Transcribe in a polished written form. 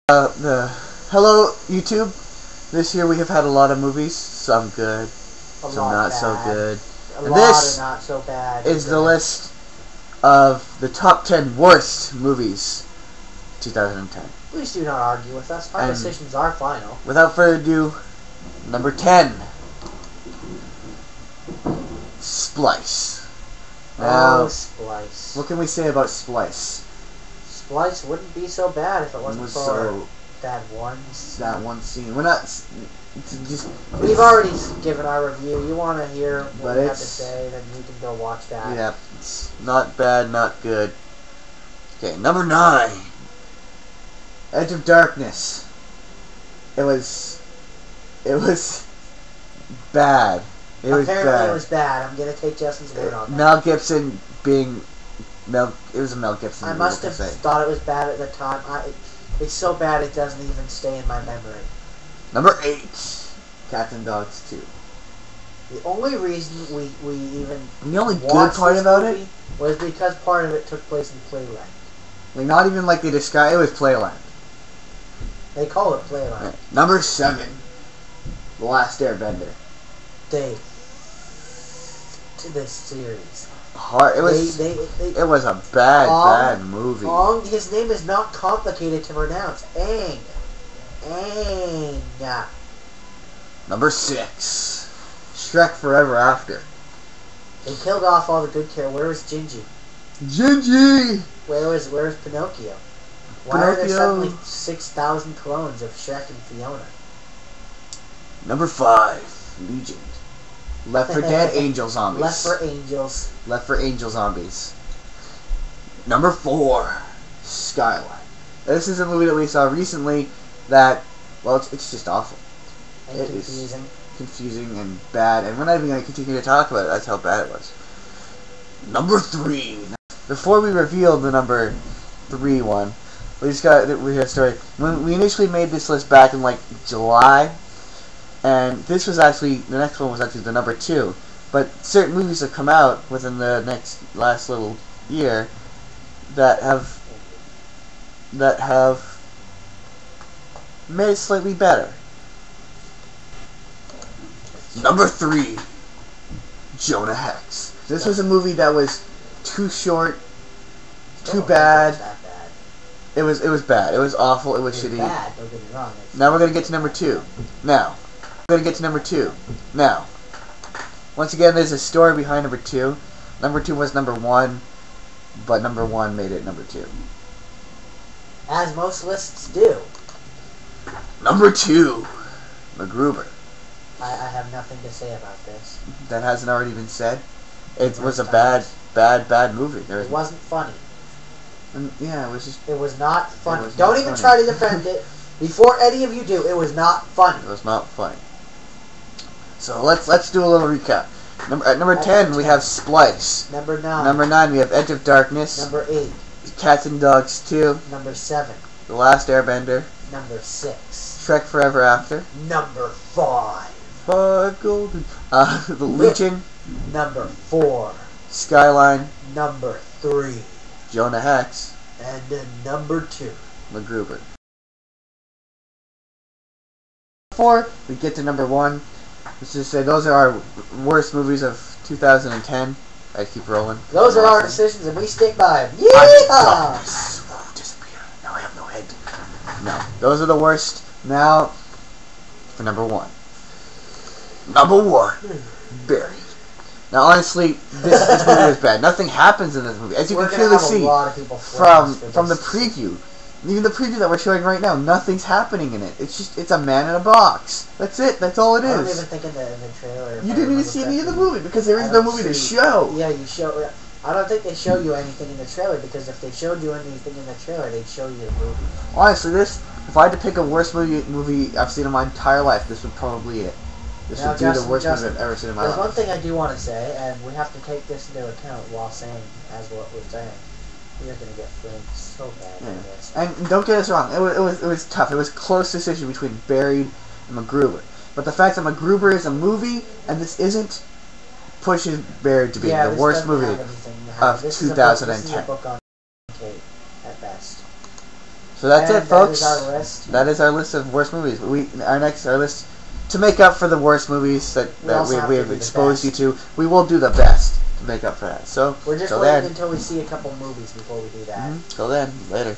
Hello YouTube. This year we have had a lot of movies, some good, some not so good. And this not so bad. Is the list of the top 10 worst movies 2010. Please do not argue with us. Our decisions are final. Without further ado, number 10, Splice. Now, Splice. what can we say about Splice? Splice wouldn't be so bad if it wasn't for that one scene. We're not We've already given our review. You want to hear what we have to say, then you can go watch that. Yeah, it's not bad, not good. Okay, number 9, Edge of Darkness. It was bad. Apparently it was bad. I'm gonna take Justin's word on that. Mel Gibson being it was a Mel Gibson. I must have thought it was bad at the time. It's so bad it doesn't even stay in my memory. Number 8, Cats and Dogs 2. The only reason we even the only good part about it was because part of it took place in Playland. Like, not even like they describe it was Playland. They call it Playland. Right. Number 7, The Last Airbender. To this series. It was a bad movie. His name is not complicated to pronounce. Aang. Number 6, Shrek Forever After. They killed off all the good characters. Where was Gingy? Gingy! Where was Pinocchio? Why are there suddenly 6,000 clones of Shrek and Fiona? Number 5, Legion. Left 4 Dead Angel Zombies. Left 4 Angels. Left 4 Angel Zombies. Number 4, Skyline. This is a movie that we saw recently that, well, it's just awful. And confusing. Confusing and bad, and we're not even going to continue to talk about it. That's how bad it was. Number 3. Before we reveal the number 3 one, we got a story. When we initially made this list back in like July, and this was actually, the next one was actually the number 2. But certain movies have come out within the last little year that have made it slightly better. Number 3, Jonah Hex. This was a movie that was too short, too bad. It was bad. It was awful. It was shitty. Bad, don't get me wrong. Now we're gonna get to number 2. Now, once again, there's a story behind number 2. Number 2 was number 1, but number 1 made it number 2. As most lists do. Number 2, MacGruber. I have nothing to say about this. That hasn't already been said. It was a bad movie. It wasn't funny. Yeah, it was just... It was not funny. Don't even try to defend it. Before any of you do, it was not funny. It was not funny. So let's do a little recap. At number 10, we have Splice. Number 9. Number 9, we have Edge of Darkness. Number 8. Cats and Dogs 2. Number 7. The Last Airbender. Number 6. Shrek Forever After. Number 5. 5 Golden. The Legion. Number 4. Skyline. Number 3. Jonah Hex. And then number 2. MacGruber. Before we get to number 1, let's just say those are our worst movies of 2010. I keep rolling. Those are our decisions, and we stick by them. Yeah! Disappear. Now I have no head. No, those are the worst. Now for number 1. Number 1, Buried. Now, honestly, this movie is bad. Nothing happens in this movie, as you can clearly see from the preview. Even the preview that we're showing right now, nothing's happening in it. It's a man in a box. That's it. That's all it is. I don't even think in the trailer. You didn't even see any of the movie because there is no movie to show. Yeah, you show. I don't think they show you anything in the trailer, because if they showed you anything in the trailer, they'd show you the movie. Honestly, if I had to pick a worst movie I've seen in my entire life, this would probably be it. This would be the worst movie I've ever seen in my life. There's one thing I do want to say, and we have to take this into account while saying, as what we're saying. We are going to get flamed so bad in this. And don't get us wrong, it was tough. It was a close decision between Buried and MacGruber. But the fact that MacGruber is a movie, and this isn't, pushes Buried to be the worst movie of 2010. This is a book on Kate, at best. So that's And it, folks. That is our list. That is our list of worst movies. Our list to make up for the worst movies that We also have we to have do the exposed you best. to. We will do the best to make up for that. So We're just till waiting then, until we see a couple movies before we do that. till then, later.